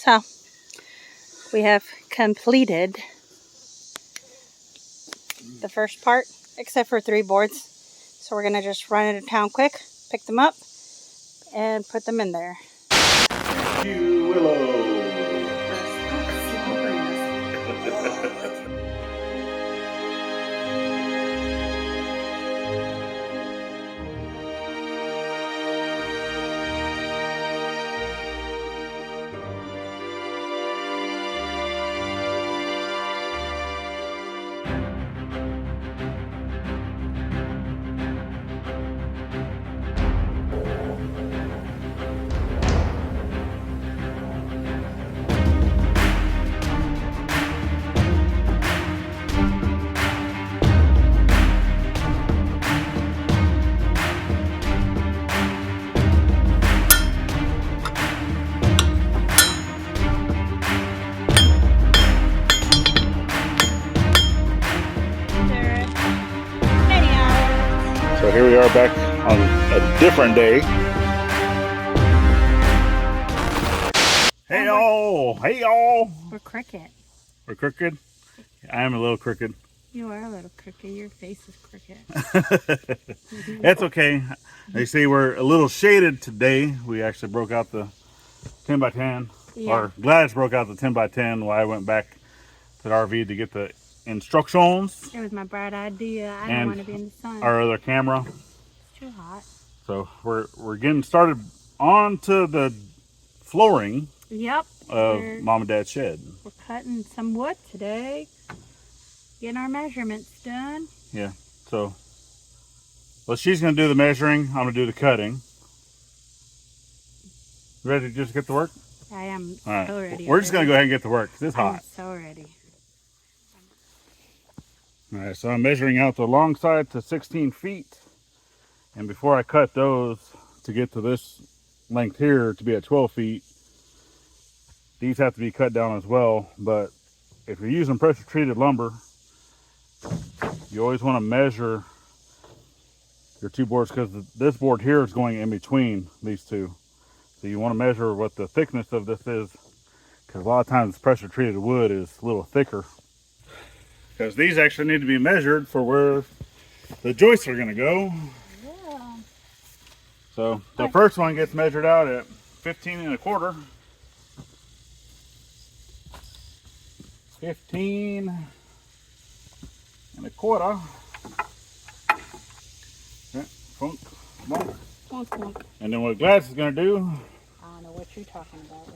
So we have completed the first part, except for 3 boards. So we're gonna just run into town quick, pick them up, and put them in there. Willow. So here we are back on a different day. Hey y'all! Hey y'all! We're crooked. We're crooked? I am a little crooked. You are a little crooked. Your face is crooked. That's okay. They say we're a little shaded today. We actually broke out the 10 by 10. Yeah. Or Gladys broke out the 10 by 10 while I went back to the RV to get the instructions. It was my bright idea. I don't want to be in the sun. Our other camera. It's too hot. So we're getting started onto the flooring. Yep. Of Mom and Dad's shed. We're cutting some wood today. Getting our measurements done. Yeah. So, well, she's going to do the measuring. I'm going to do the cutting. You ready to just get to work? I am All right. so ready. We're just going to go ahead and get to work. It's hot. I'm so ready. All right. So I'm measuring out the long side to 16 feet. And before I cut those to get to this length here to be at 12 feet, these have to be cut down as well. But if you're using pressure treated lumber, you always want to measure your 2 boards, because this board here is going in between these 2. So you want to measure what the thickness of this is, because a lot of times pressure treated wood is a little thicker. Because these actually need to be measured for where the joists are going to go. Yeah. So the first one gets measured out at 15 1/4. 15 1/4. Yeah, funk, funk. Funk, funk. And then what Gladys is going to do. I don't know what you're talking about,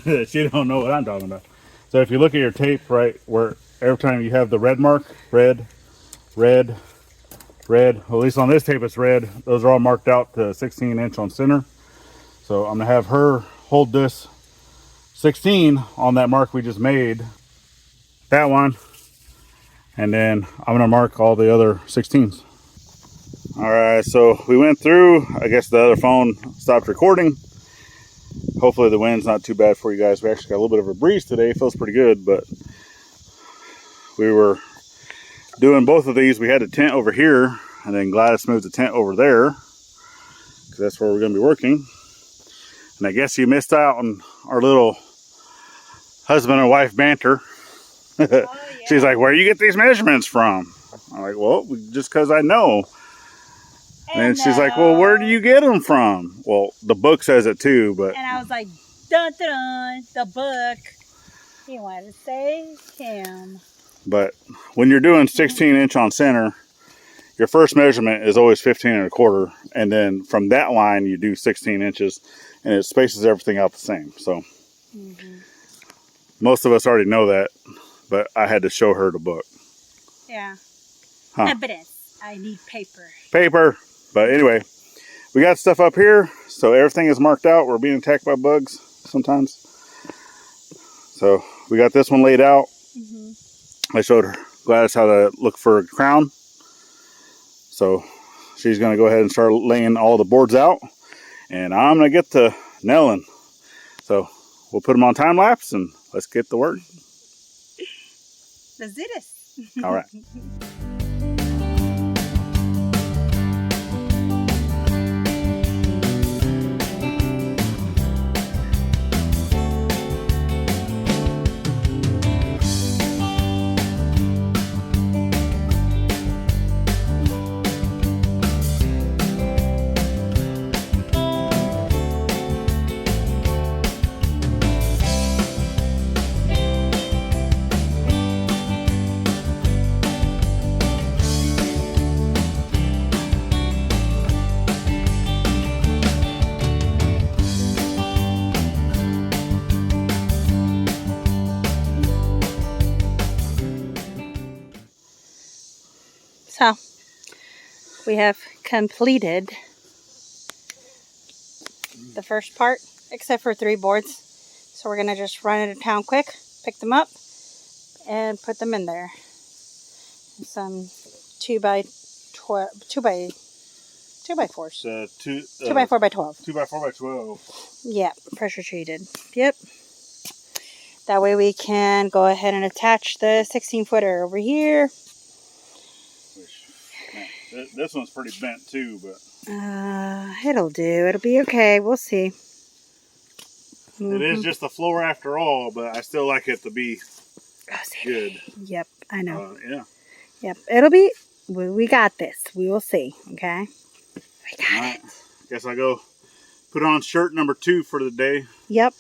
Willis. She don't know what I'm talking about. So if you look at your tape, right, where every time you have the red mark, red, red, red. Well, at least on this tape it's red. Those are all marked out to 16 inch on center. So I'm going to have her hold this 16 on that mark we just made, that one, and then I'm gonna mark all the other 16s. All right, so we went through. I guess the other phone stopped recording. Hopefully the wind's not too bad for you guys. We actually got a little bit of a breeze today. It feels pretty good, but we were doing both of these. We had a tent over here, and then Gladys moved the tent over there, because that's where we're gonna be working. And I guess you missed out on our little husband and wife banter. Oh, yeah. She's like, where do you get these measurements from? I'm like, well, just because I know. And she's like, well, where do you get them from? Well, the book says it too, but. And I was like, dun dun dun, the book. He wanted to say him. But when you're doing 16 inch on center, your first measurement is always 15 1/4. And then from that line, you do 16 inches, and it spaces everything out the same. So. Most of us already know that, but I had to show her the book. Yeah. Huh. Evidence. I need paper. Paper. But anyway, we got stuff up here, so everything is marked out. We're being attacked by bugs sometimes. So we got this one laid out. I showed her Gladys how to look for a crown. So she's going to go ahead and start laying all the boards out. And I'm going to get to nailing. So we'll put them on time lapse and let's get to work. Let's do this. All right. we have completed the first part, except for 3 boards. So we're gonna just run into town quick, pick them up, and put them in there. Some 2x4s. 2x4x12. 2x4x12. Yep, pressure treated. Yep. That way we can go ahead and attach the 16-footer over here. This one's pretty bent too, but it'll do. It'll be okay. We'll see. It is just the floor after all, but I still like it to be good. Yep, I know. Yeah. Yep, it'll be. We got this. We will see. Okay. We got it. Guess I'll go put on shirt number 2 for the day. Yep.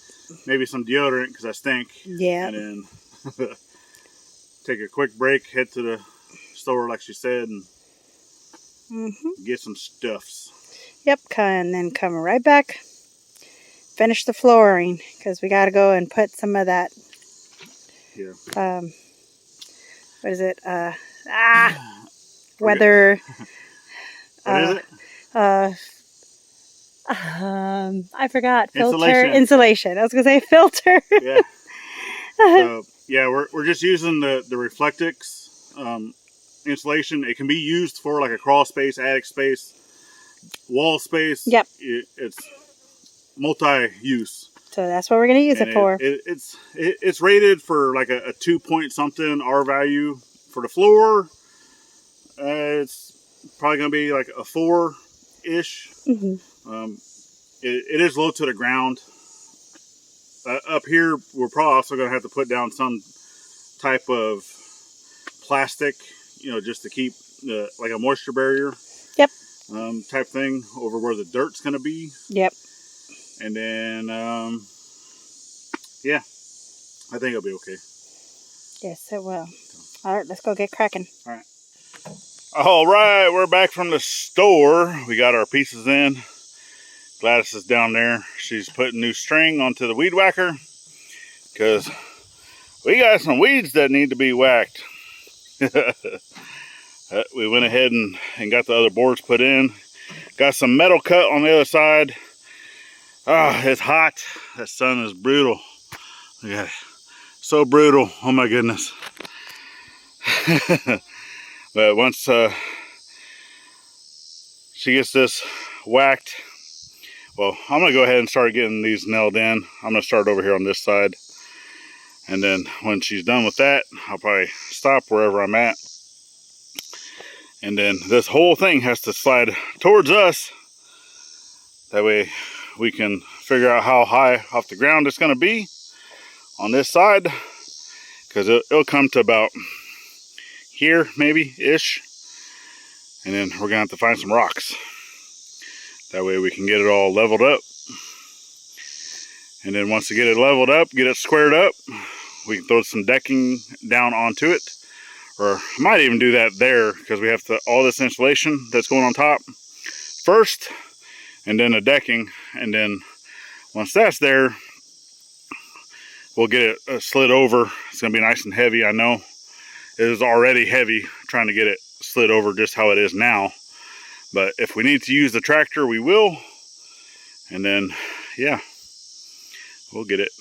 Maybe some deodorant because I stink. Yeah. And then take a quick break, head to the store like she said, and get some stuffs. Yep, and then come right back, finish the flooring, because we got to go and put some of that, what is it, weather, what is it? I forgot, insulation. I was going to say filter. Yeah. So, yeah, we're just using the Reflectix insulation. It can be used for like a crawl space, attic space, wall space. Yep. It's multi-use. So that's what we're going to use it for. It's rated for like a 2 point something R value. For the floor, it's probably going to be like a 4-ish. It is low to the ground. Up here, we're probably also going to have to put down some type of plastic, just to keep like a moisture barrier. Yep. Type thing over where the dirt's going to be. Yep. And then, yeah, I think it'll be okay. Yes, it will. All right, let's go get cracking. All right, we're back from the store. We got our pieces in. Gladys is down there. She's putting new string onto the weed whacker because we got some weeds that need to be whacked. We went ahead and got the other boards put in. Got some metal cut on the other side. It's hot. That sun is brutal. Look at it. So brutal. Oh my goodness. But once she gets this whacked, well, I'm going to go ahead and start getting these nailed in. I'm going to start over here on this side. And then when she's done with that, I'll probably stop wherever I'm at. And then this whole thing has to slide towards us. That way we can figure out how high off the ground it's going to be on this side. Because it'll come to about here, maybe-ish. And then we're going to have to find some rocks. That way we can get it all leveled up. And then once we get it leveled up, get it squared up, we can throw some decking down onto it. Or I might even do that there because we have all this insulation that's going on top first. And then the decking. And then once that's there, we'll get it slid over. It's going to be nice and heavy, I know. It is already heavy trying to get it slid over just how it is now. But if we need to use the tractor, we will. And then, yeah, we'll get it.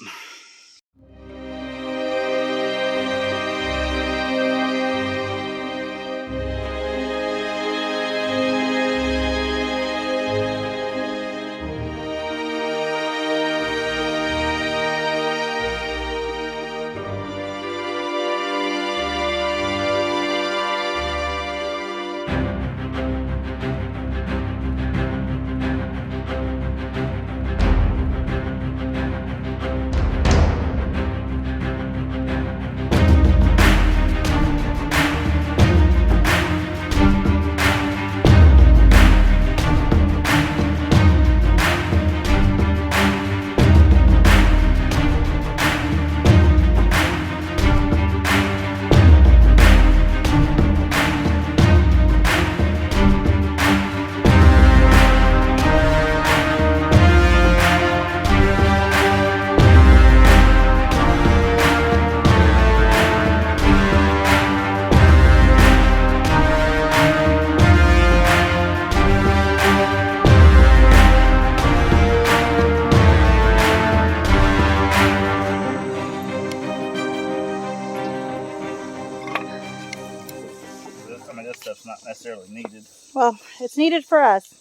necessarily needed. Well, it's needed for us.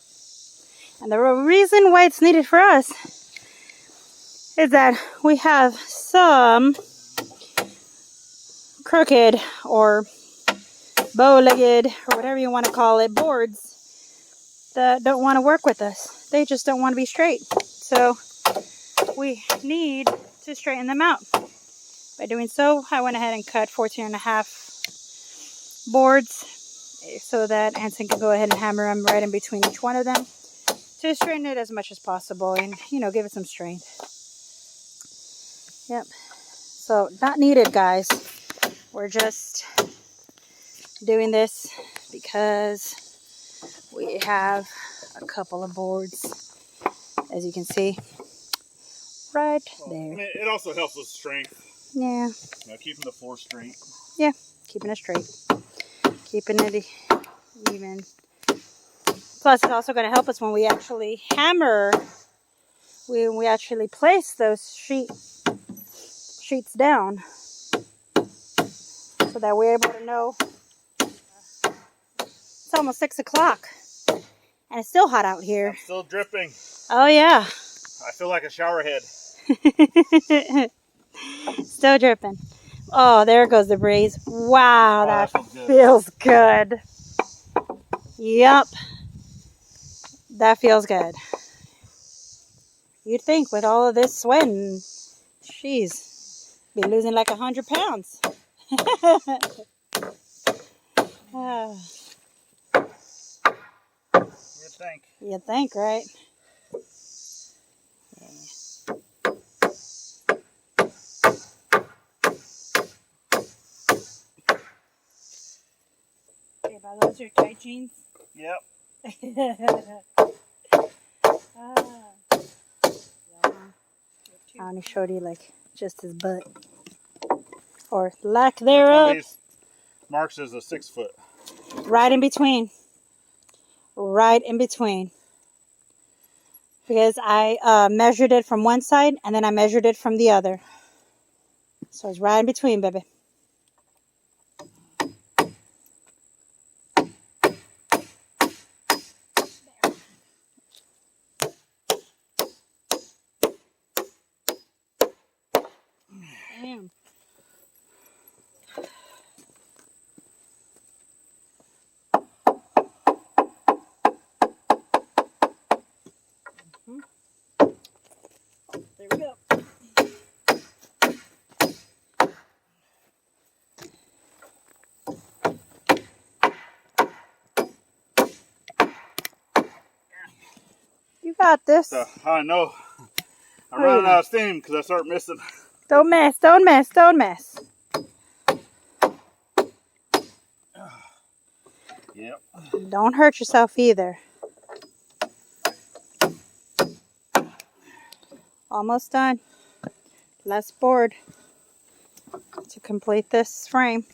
And the reason why it's needed for us is that we have some crooked or bow-legged or whatever you want to call it boards that don't want to work with us. They just don't want to be straight. So we need to straighten them out. By doing so, I went ahead and cut 14.5 boards so that Anson can go ahead and hammer them right in between each one of them to straighten it as much as possible and, you know, give it some strength. Yep. So, not needed, guys. We're just doing this because we have a couple of boards, as you can see, right there. I mean, it also helps with strength. Yeah. You know, keeping the floor straight. Yeah, keeping it straight. Keeping it even. Plus, it's also going to help us when we actually hammer, when we actually place those sheets down, so that we're able to know. It's almost 6 o'clock, and it's still hot out here. I'm still dripping. Oh, yeah. I feel like a shower head. Still dripping. Oh, there goes the breeze. Wow, that feels good. Yep. That feels good. You'd think with all of this sweating, she's be losing like 100 pounds. You'd think. You'd think, right? Okay, those are tight jeans. Yep. I only showed you like just his butt or lack thereof. These marks as a 6 foot. Right in between. Right in between. Because I measured it from one side and then I measured it from the other. So it's right in between, baby. Damn. There we go. You got this. So I know I'm running out of steam because I start missing. Don't mess, don't mess, don't mess. Yep. Don't hurt yourself either. Almost done. Last board to complete this frame.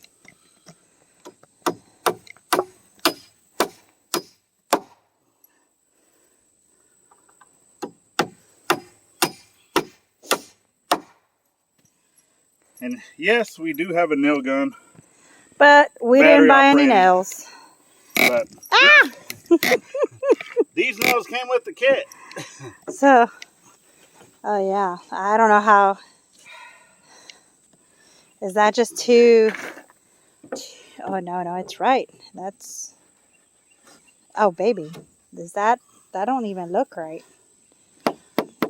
And yes, we do have a nail gun. But we didn't buy any nails. But these nails came with the kit. So, oh yeah, I don't know how. Is that just too? Oh no, it's right. That's. Oh baby, is that? That don't even look right.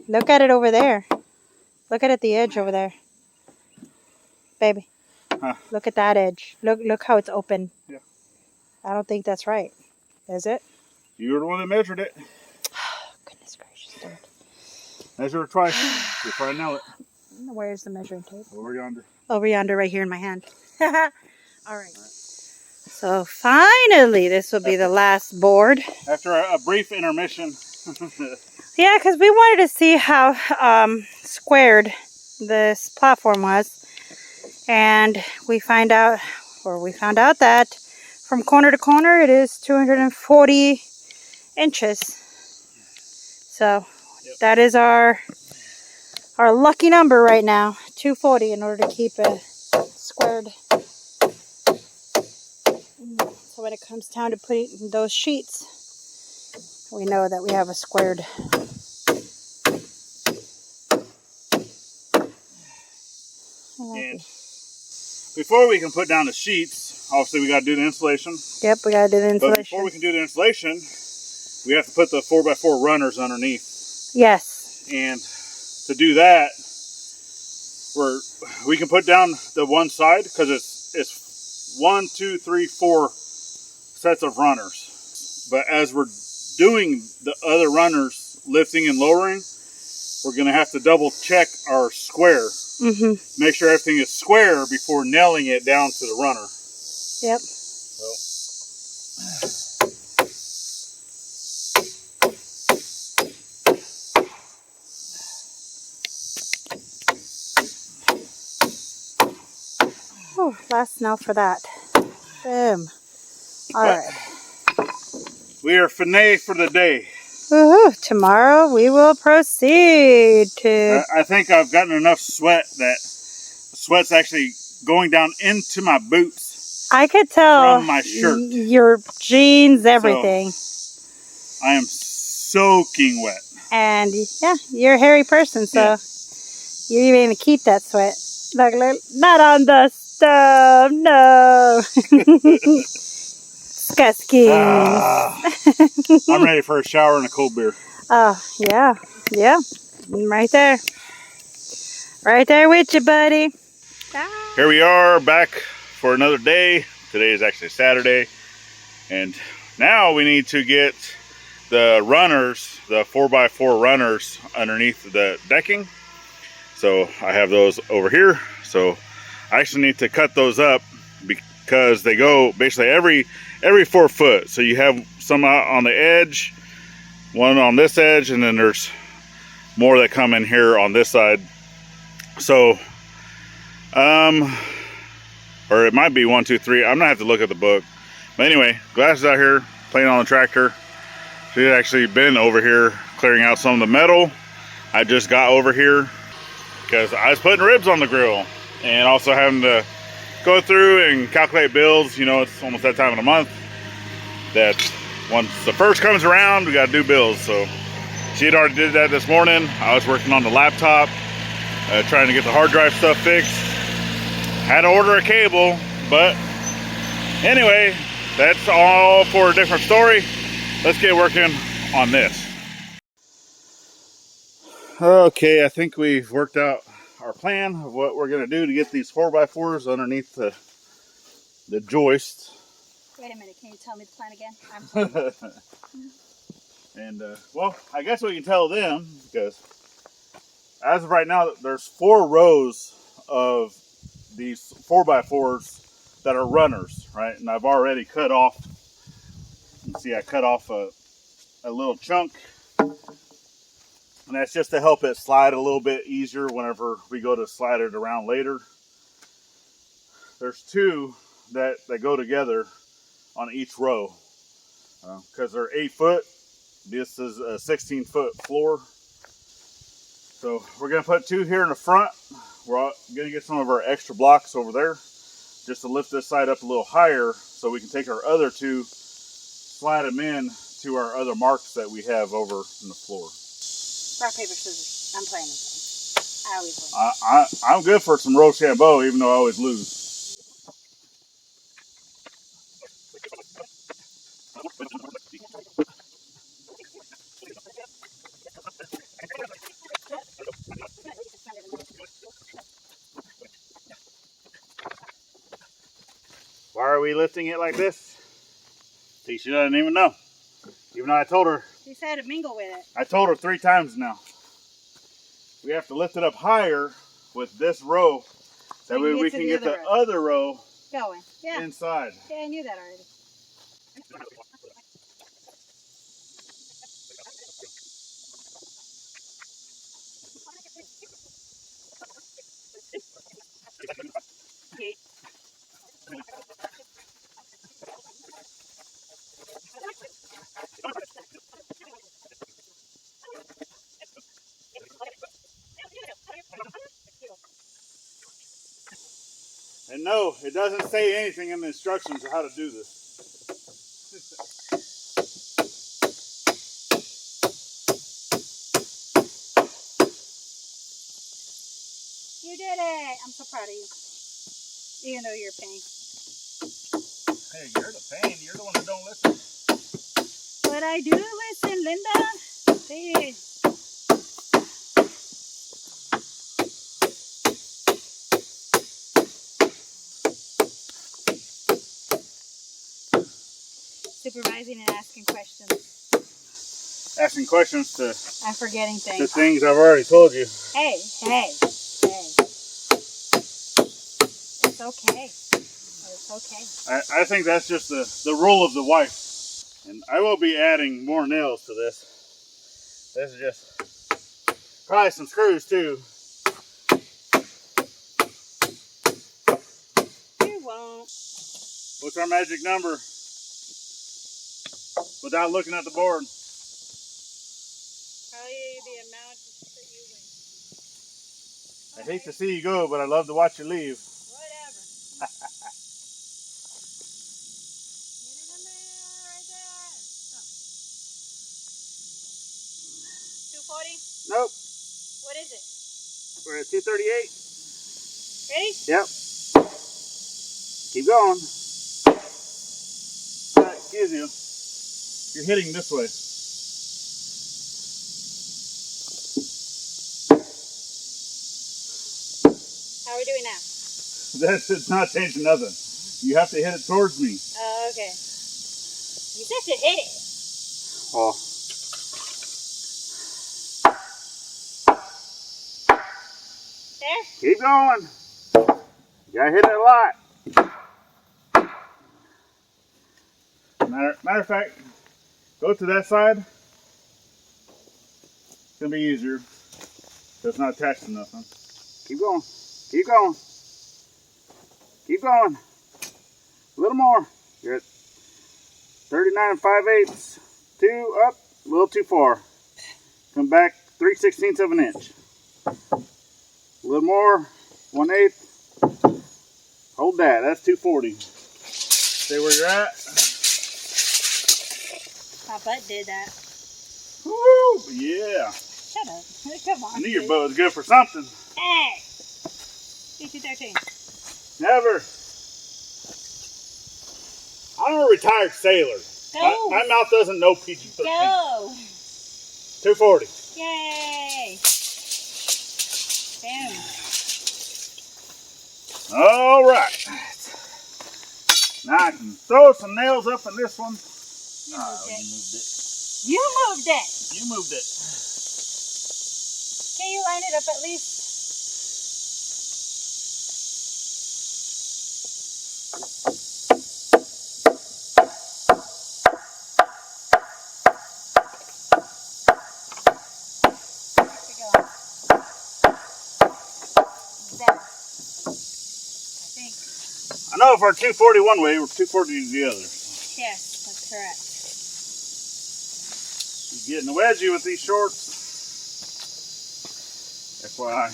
Look at it over there. Look at the edge over there, baby. Huh. Look at that edge. Look how it's open. Yeah. I don't think that's right. Is it? You were the one that measured it. Goodness gracious, dude. Measure it twice. You'll probably nail it. Where's the measuring tape? Over yonder. Over yonder, right here in my hand. All right. So finally, this will be the last board. After a brief intermission. Yeah, because we wanted to see how squared this platform was. And we found out that from corner to corner, it is 240 inches. So that is our lucky number right now, 240, in order to keep it squared. So when it comes time to putting those sheets, we know that we have a squared. And before we can put down the sheets, obviously we got to do the insulation. Yep, we got to do the insulation. But before we can do the insulation, we have to put the 4x4 runners underneath. Yes. And to do that, we can put down the one side because it's 1, 2, 3, 4 sets of runners. But as we're doing the other runners, lifting and lowering, we're going to have to double check our square. Mm-hmm. Make sure everything is square before nailing it down to the runner. Yep. Oh, last nail for that. Boom. All right. We are finished for the day. Woohoo! Tomorrow we will proceed to... I think I've gotten enough sweat that the sweat's actually going down into my boots. I could tell from my shirt. Your jeans, everything. So, I am soaking wet. And yeah, you're a hairy person, so yeah. You're even going to keep that sweat. Look, not on the stove, no. Disgusting. I'm ready for a shower and a cold beer. Oh, yeah. Yeah. Right there. Right there with you, buddy. Here we are back for another day. Today is actually Saturday. And now we need to get the runners, the 4x4 runners underneath the decking. So I have those over here. So I actually need to cut those up because they go basically every 4 foot. So you have some out on the edge, one on this edge, and then there's more that come in here on this side. So, or it might be 1, 2, 3. I'm gonna have to look at the book. But anyway, Glass is out here playing on the tractor. She's actually been over here clearing out some of the metal. I just got over here because I was putting ribs on the grill and also having to go through and calculate bills. You know, it's almost that time of the month that once the first comes around, we got to do bills. So she had already did that this morning. I was working on the laptop, trying to get the hard drive stuff fixed. Had to order a cable, but anyway, that's all for a different story. Let's get working on this. Okay, I think we've worked out our plan of what we're going to do to get these 4x4s underneath the joist. Wait a minute, can you tell me the plan again? I'm sorry. And, well, I guess we can tell them because as of right now, there's 4 rows of these 4x4s that are runners, right? And I've already cut off, you can see I cut off a little chunk. And that's just to help it slide a little bit easier whenever we go to slide it around later. There's 2 that go together on each row because they're 8 foot. This is a 16-foot floor. So we're going to put 2 here in the front. We're going to get some of our extra blocks over there just to lift this side up a little higher so we can take our other 2, slide them in to our other marks that we have over in the floor. Rock, paper, scissors. I'm playing this game. I always win. I'm good for some Rochambeau, even though I always lose. Why are we lifting it like this? See, she doesn't even know. Even though I told her. She said to mingle with it. I told her 3 times now. We have to lift it up higher with this row. So that way we can get the other row going. Yeah. Inside. Yeah, I knew that already. And no, it doesn't say anything in the instructions of how to do this. You did it. I'm so proud of you. Even though you're a pain. Hey, you're the pain. You're the one that don't listen. But I do listen, Linda. Please. Supervising and asking questions. Asking questions to I'm forgetting the things. things I've already told you. Hey. It's okay. It's okay. I think that's just the rule of the wife. And I will be adding more nails to this. This is just probably some screws too. You won't. What's our magic number? Without looking at the board. Probably the amount that you win. I hate to see you go, but I love to watch you leave. Whatever. Get it in there, right there. So. 240? Nope. What is it? We're at 238. Ready? Yep. Keep going. Excuse you. You're hitting this way. How are we doing now? It's not changing nothing. You have to hit it towards me. Oh, okay. You said to hit it. Oh. There? Keep going. You gotta hit it a lot. Matter of fact, go to that side. It's gonna be easier. So it's not attached to nothing. Keep going. Keep going. Keep going. A little more. You're at 39 5/8. 2 up, a little too far. Come back 3/16 of an inch. A little more, 1/8. Hold that. That's 240. Stay where you're at. My butt did that. Woo! Yeah. Shut up. Come on. I knew your butt was good for something. Hey! 213. Never. I'm a retired sailor. Go! My mouth doesn't know PG-13. Go! 240. Yay! Boom. All right. Now I can throw some nails up in this one. You moved it. moved it. You moved it! You moved it. Can you line it up at least? I know if we're 240 one way, we're 240 the other. Yes, that's correct. You're getting a wedgie with these shorts. FYI.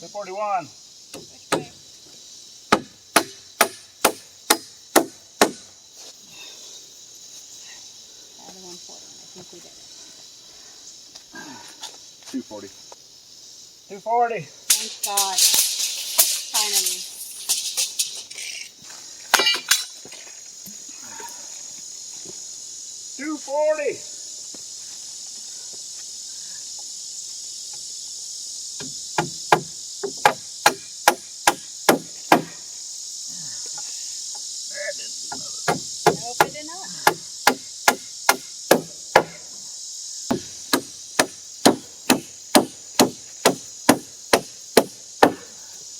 $241. Which way? The 140. I think we did it. 240. 240. Thank God. Finally. $240. Nope, it did not.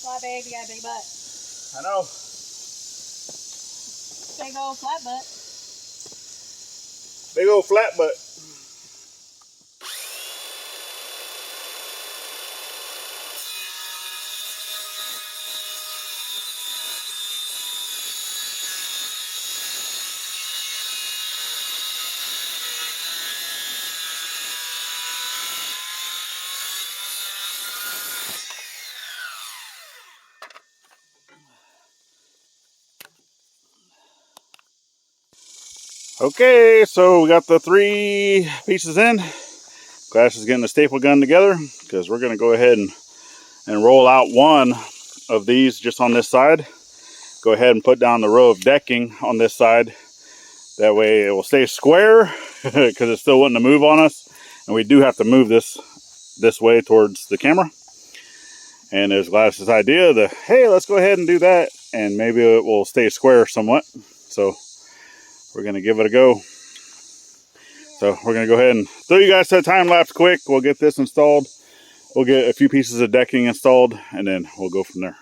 Fly, babe, you got a big butt. I know. Big old flat butt. Big old flat butt. Okay, so we got the 3 pieces in. Glass is getting the staple gun together because we're going to go ahead and roll out one of these just on this side. Go ahead and put down the row of decking on this side. That way it will stay square because it's still wanting to move on us. And we do have to move this way towards the camera. And there's Gladys's idea that, hey, let's go ahead and do that. And maybe it will stay square somewhat. So we're going to give it a go. So we're going to go ahead and throw you guys to a time lapse quick. We'll get this installed. We'll get a few pieces of decking installed and then we'll go from there.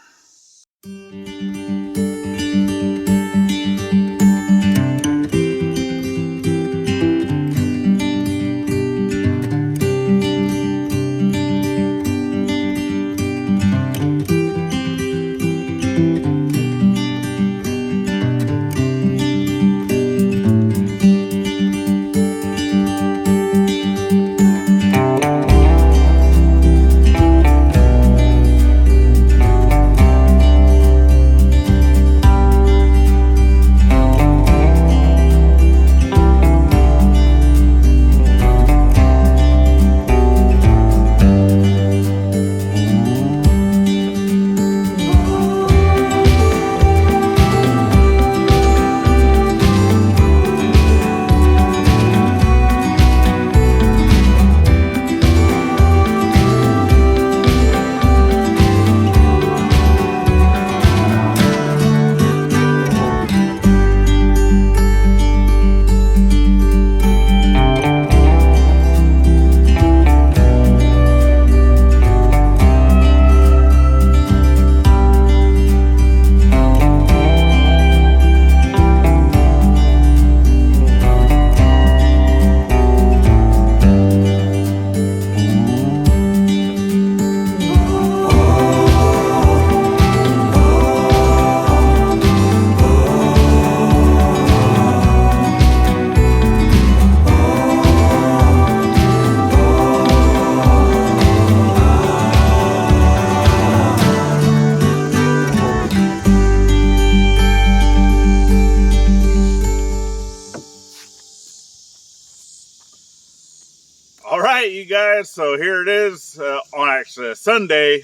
Alright, you guys, so here it is on actually a Sunday.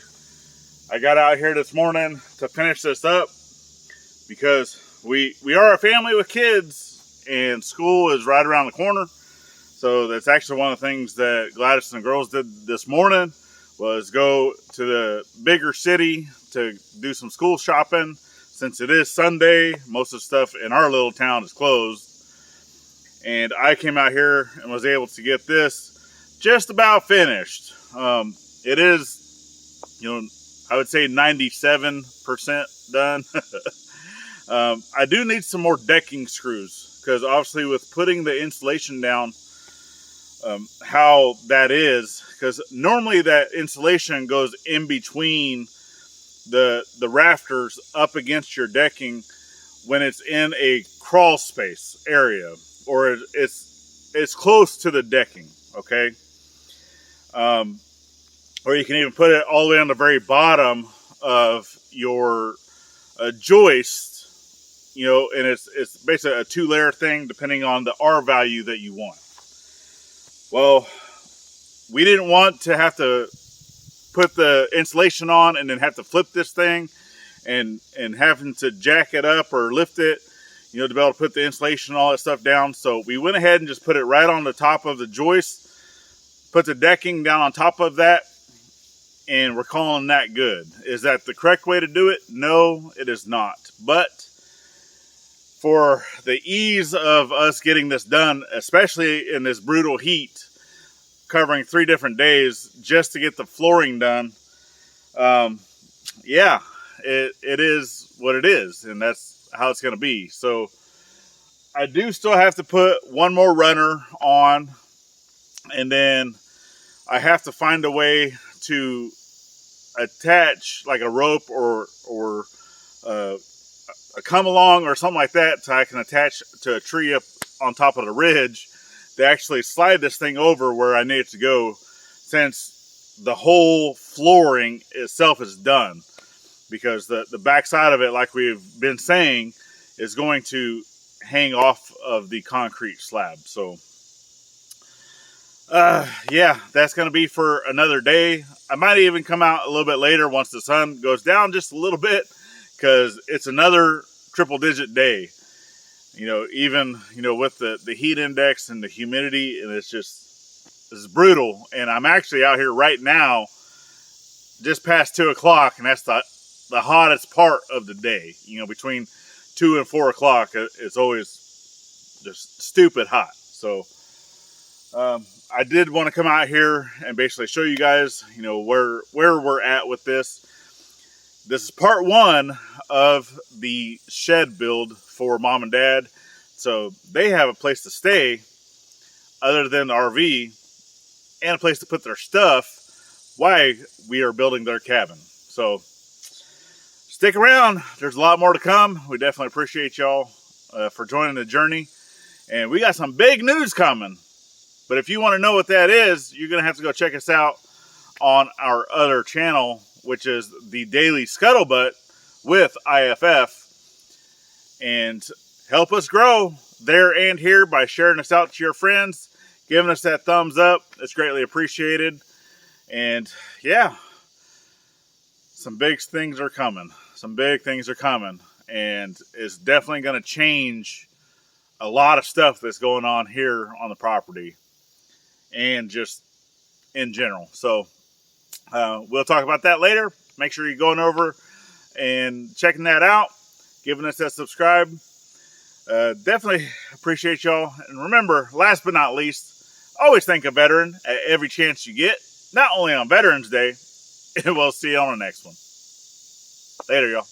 I got out here this morning to finish this up because we are a family with kids and school is right around the corner. So that's actually one of the things that Gladys and the girls did this morning was go to the bigger city to do some school shopping. Since it is Sunday, most of the stuff in our little town is closed. And I came out here and was able to get this just about finished. It is, I would say 97% done. I do need some more decking screws because obviously with putting the insulation down, how that is, because normally that insulation goes in between the rafters up against your decking when it's in a crawl space area or it's close to the decking, okay? Or you can even put it all the way on the very bottom of your joist, and it's basically a 2-layer thing depending on the R value that you want. Well, we didn't want to have to put the insulation on and then have to flip this thing and having to jack it up or lift it, to be able to put the insulation and all that stuff down. So we went ahead and just put it right on the top of the joist, put the decking down on top of that, and we're calling that good. Is that the correct way to do it? No, it is not. But for the ease of us getting this done, especially in this brutal heat, covering 3 different days just to get the flooring done, yeah, it is what it is, and that's how it's going to be. So I do still have to put one more runner on, and then I have to find a way to attach like a rope or a come along or something like that so I can attach to a tree up on top of the ridge to actually slide this thing over where I need it to go, since the whole flooring itself is done, because the back side of it, like we've been saying, is going to hang off of the concrete slab. So yeah, that's going to be for another day. I might even come out a little bit later once the sun goes down just a little bit, because it's another triple digit day. You know, even, you know, with the heat index and the humidity, and it's brutal. And I'm actually out here right now just past 2 o'clock, and that's the hottest part of the day. You know, between 2 and 4 o'clock, it's always just stupid hot. So I did want to come out here and basically show you guys, you know, where we're at with this. This is part 1 of the shed build for Mom and Dad. So they have a place to stay other than the RV, and a place to put their stuff while we are building their cabin. So stick around. There's a lot more to come. We definitely appreciate y'all for joining the journey. And we got some big news coming. But if you want to know what that is, you're going to have to go check us out on our other channel, which is the Daily Scuttlebutt with IFF. And help us grow there and here by sharing us out to your friends, giving us that thumbs up. It's greatly appreciated. And yeah, some big things are coming. Some big things are coming. And it's definitely going to change a lot of stuff that's going on here on the property and just in general. So we'll talk about that later. Make sure you're going over and checking that out, giving us that subscribe. Definitely appreciate y'all. And remember, last but not least, always thank a veteran at every chance you get. Not only on Veterans Day, we'll see you on the next one. Later, y'all.